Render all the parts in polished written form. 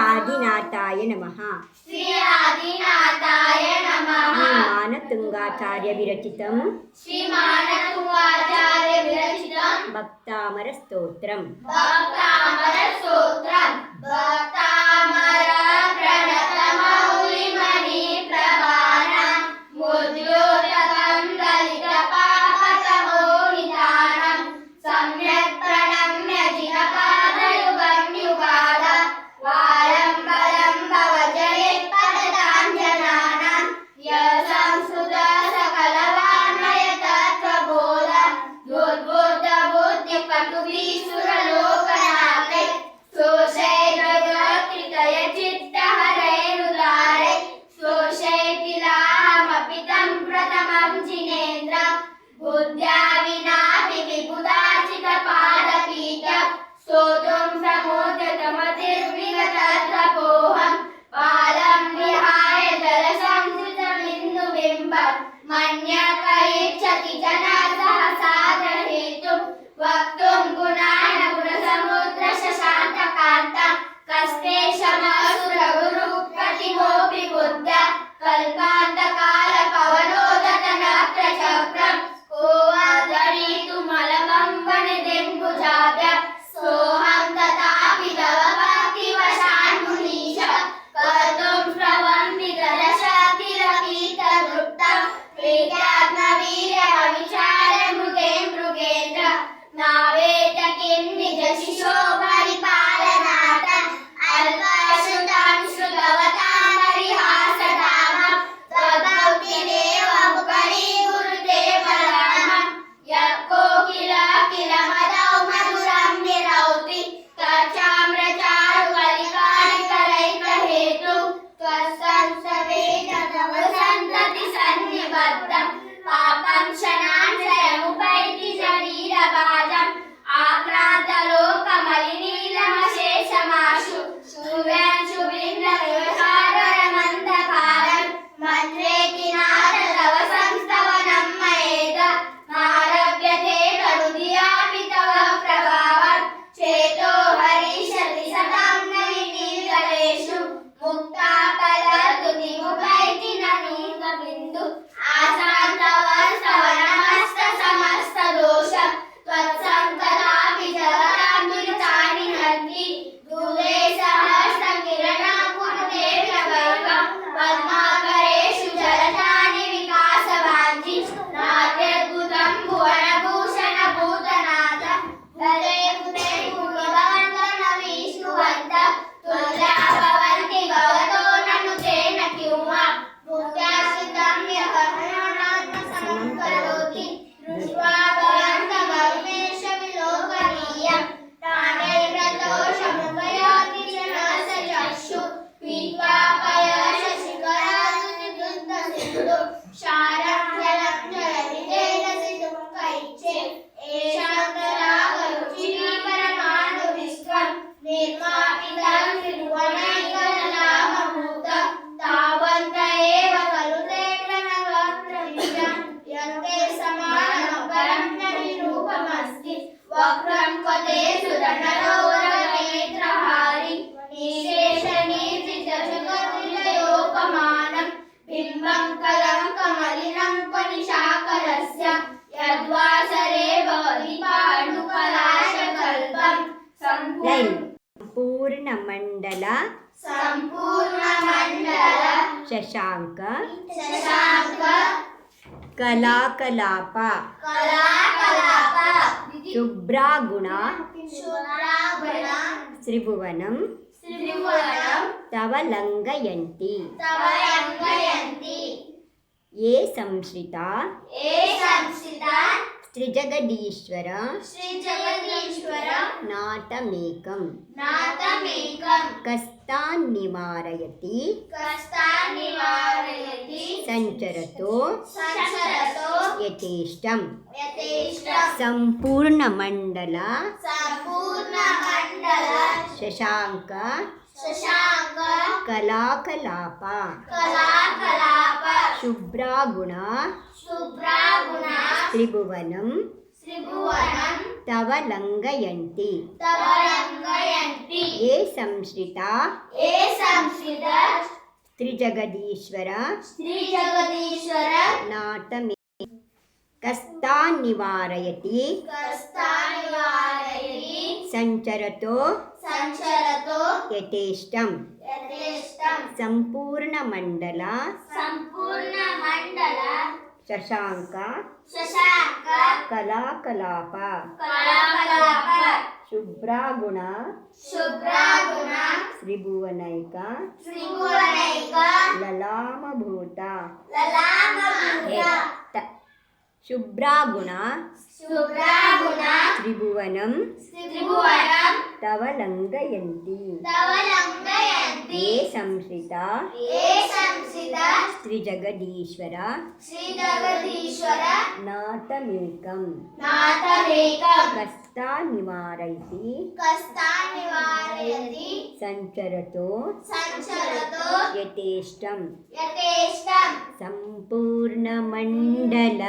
ఆదినాథాయ నమః. శ్రీ ఆదినాథాయ నమః. మానతుంగాచార్య విరచితం భక్తామర స్తోత్రం. భక్తామర స్తోత్రం. భక్తామర ప్రణతమౌలిమణి ప్రభానం ముద్యోతకం దళిత పాపతమోహితానం సమ్యక్ ప్రణమ్య జినపాదయుగం యుగాద వారం బలం భవజయే పదతాంజనానం సంస్కృత సకలవాన్మయ తత్వబోధ ద్యోద్బోధ బుద్ధి పటువీసురలోకనాథే శోషైర్గృతయ చిత్తహరైరుదారే శోషైతిలామపి తం ప్రథమం జినేంద్ర బుద్ధ్యా వినా వివిబుధాచిత పాదపీఠ స్తోత్రం సమోదతమతిర్విగతత్వపోహం పాదం విహాయ జలసంస్కృత బిందు బింబం మన్యకైచ్చతి జనా సహసాగ్రహేతుం వక్తుం గుణాన గుణసముద్ర శశాంతకాంత కస్తే శమసురగురు ప్రతిమోపి బుద్ధ కల్పాంతకాల పవనోదత నక్రచక్రం కోవదరీతు మలమం వనిదింబుజాభ్య సోహం తథాపి తవ భక్తివశాన్ మునీష కర్తుం శ్రవంతి దశకిలపీతదృప్తం వీర్యాత్మవీర్యమవిచార మృగే మృగేంద్ర నావేత కిం నిజ శిశో పరిపాలనాత అల్పశ్రుతం శ్రుతవతామరిహాసధామం తద్భక్తిదేవ ముఖరీకురుతే బలామం యక్కోకిల కిల మదౌ మధురం నిరౌతి తచ్చామ్రచారు కలికానికరైకహేతు త్వత్సంసవేద తవ సంతతి సన్నిబద్ధం పాపం శనాంశయముపైతి శరీరభాజం ఆక్రాంతలోకమలినీలమశేషమాశు శూవ్యాంశు బింద్రవివసారమందకారం మంత్రేతి నాద తవ సంస్తవనం మయేద నారభ్యతే కరుదియాపి తవ ప్రభావం చేతో హరిషతి సతాం నవినీలలేషు ముక్తాకలతుతి ముపైతి ననీక బిందు ఆశాంతవ స్తవనమస్త సమస్త దోషం త్వత్సంకతాపి జగదాందురితాని హంతి దూరే సహస్ర కిరణా కురుతే ప్రభైవం పద్మాకరేషు జలజాని వికాసవాంఛి నాట్యద్భుతం భువనభూషణ భూతనాథ గరే గురే భువనవందన విష్ణువంత తుల్యా భవంతి భవతో నను తేన క్యూమా ముక్త్యాశ్రితం యహనాత్మ సమం కరోతి దృష్ట్వా భవంత భవిమేష విలోకనీయం తానైర్గతోషముపయాతి జనస చక్షు పీత్వా పయశ శిఖరాదుని వృద్ధ సింధు శారం జలం జలది తేజసి తుముఖైచ్చే ఏషాంతరాగరుచిరీ పరమాణు విశ్వం నిర్మాపితం త్రిభువనైకలలామభూత తావంత ఏవ ఖలు తేక్రనవక్రమిజం యంతే సమానం పరం న విరూపమస్తి వక్రం క్వతే సురనరోరనేత్రహారి నిశేషనీతిజగతిలయోపమానం బింబం కలం కమలినం క్వనిశాకరస్య యద్వాసరే భవతి పాండుకలాశకల్పం పూర్ణమండల శశాంక కళాకలాప శుభ్రాగుణ త్రిభువనం తవ లంఘయంతి ఏ సంశ్రిత శ్రీజగదీశ్వర నాథమేకం కష్టాన్ నివారయతి సంచరతో యథేష్టం సంపూర్ణమండల శశాంక కళాకలాప శుభ్రాగుణ త్రిభువనం तव लङ्घयन्ति तव लङ्घयन्ति ये संश्रिता ये संश्रित त्रिजगदीश्वर श्रीजगदीश्वर नाटमे कस्तान् निवारयति कष्टानिवारयति संचरतो संचरतो यथेष्टं यथेष्टं सम्पूर्णमण्डल सम्पूर्णमण्डल शशाङ्क शशाङ्क कलाकलाप कलाकलाप शुभ्रागुण शुभ्रागुण त्रिभुवनैक त्रिभुवनैक ललामभूत ललामभूत शुभ्रागुण शुभ्रागुण त्रिभुवनं त्रिभुवनं तव लङ्घयन्ति तव लङ्घयन्ति ये संश्रिता ये संश्रित त्रिजगदीश्वर श्रीजगदीश्वर नाटमेकं नाथमेकं कष्टान् निवारयति कष्टानिवारयति संचरतो संचरतो यथेष्टं यथेष्टं सम्पूर्णमण्डल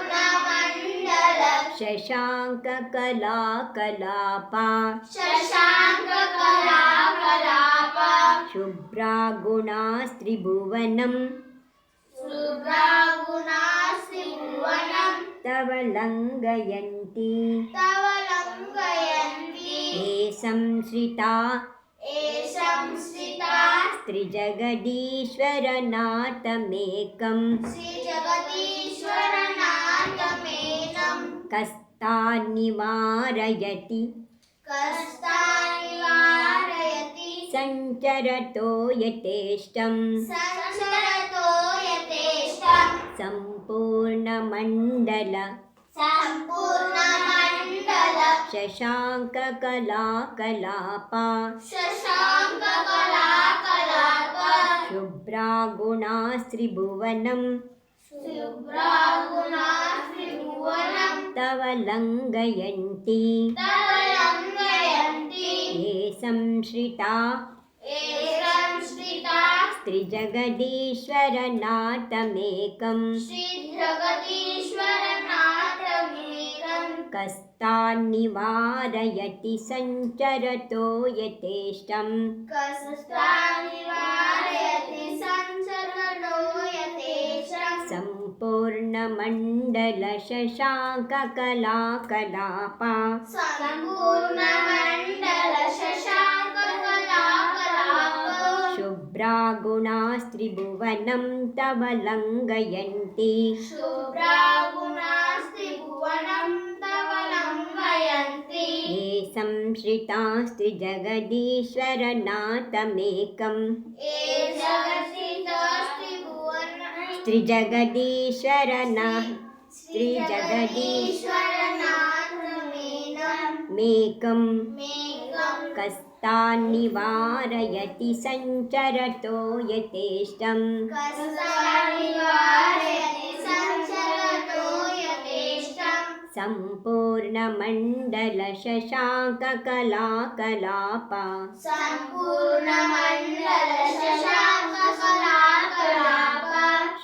सम्पूर्णमण्डल शशाङ्ककलाकलाप शशाङ्ककलाकलाप शुभ्रागुणास्त्रिभुवनं शुभ्रागुणास्त्रिभुवनं तव लङ्घयन्ति तव लङ्घयन्ति ये संश्रिता ये संश्रिता त्रिजगदीश्वरनाथमेकं श्रीजगदीश्वरनाथमेनं कस्तान् निवारयति कष्टानिवारयति संचरतो यथेष्टं संचरतो यथेष्टं सम्पूर्णमण्डल सम्पूर्णमण्डल शशाङ्ककलाकलाप शशाङ्ककलाकलाप शुभ्रागुणास्त्रिभुवनं शुभ्रागुणास्त्रिभुवनं तव लङ्घयन्ति तव लङ्घयन्ति ये संश्रिता ये संश्रिता त्रिजगदीश्वरनाथमेकं श्रीजगदीश्वरनाथमेकं कस्तान् निवारयति संचरतो यथेष्टं कष्टानिवारयति संचरतो यथेष्टं सम्पूर्णमण्डल शशाङ्ककलाकलाप सम्पूर्णमण्डल शशाङ्ककलाकलाप शुभ्रागुणास्त्रिभुवनं तव लङ्घयन्ति शुभ्रागुणास्त्रिभुवनं तव लङ्घयन्ति ये संश्रितास्त्रिजगदीश्वरनाथमेकं ये जगत्स्थितस्त्रिभुवनं त्रिजगदीश्वरनाथमेकं कस्तान् निवारयति संचरतो यथेष्टं कष्टानिवारयति संचरतो यथेष्टं सम्पूर्णमण्डल शशाङ्ककलाकलाप सम्पूर्णमण्डल शशाङ्ककलाकलाप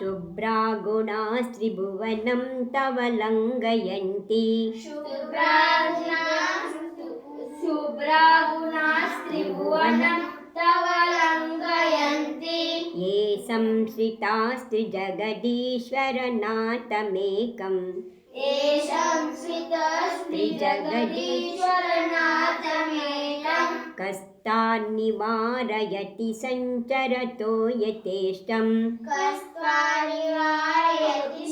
शुभ्रागुणास्त्रिभुवनं तव लङ्घयन्ति शुभ्रागुणास्त्रिभुवनं तव लङ्घयन्ति ये संश्रितास्त्रिजगदीश्वरनाथमेकं ये संश्रितस्त्रिजगदीश्वरनाथमेकं कस्तान् निवारयति संचरतो यथेष्टं कष्टानिवारयति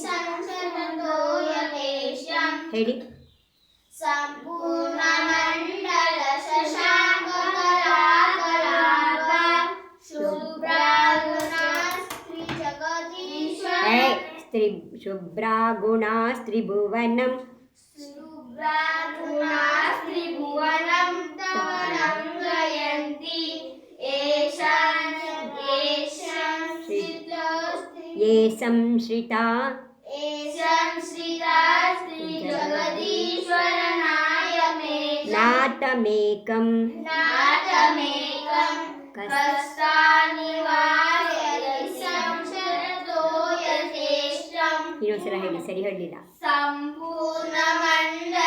संचरतो यथेष्टं हेळि सम्पूर्णमण्डल शशाङ्ककलाकलाप शुभ्रागुणास्त्रिजगदीश्वर शुभ्रागुणास्त्रिभुवनं शुभ्रागुणास्त्रिभुवनं तव लङ्घयन्ति ये संश्रिता नाथमेकं कष्टानिवारयति संचरतो यथेष्टं ಇನ್ನೊಂದ್ಸಲ ಹೇಳಿ ಸರಿ ಹೇಳಲಿಲ್ಲ सम्पूर्णमण्डल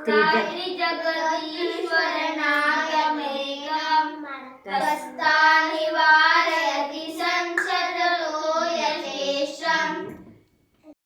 त्रिज त्रिजगदीश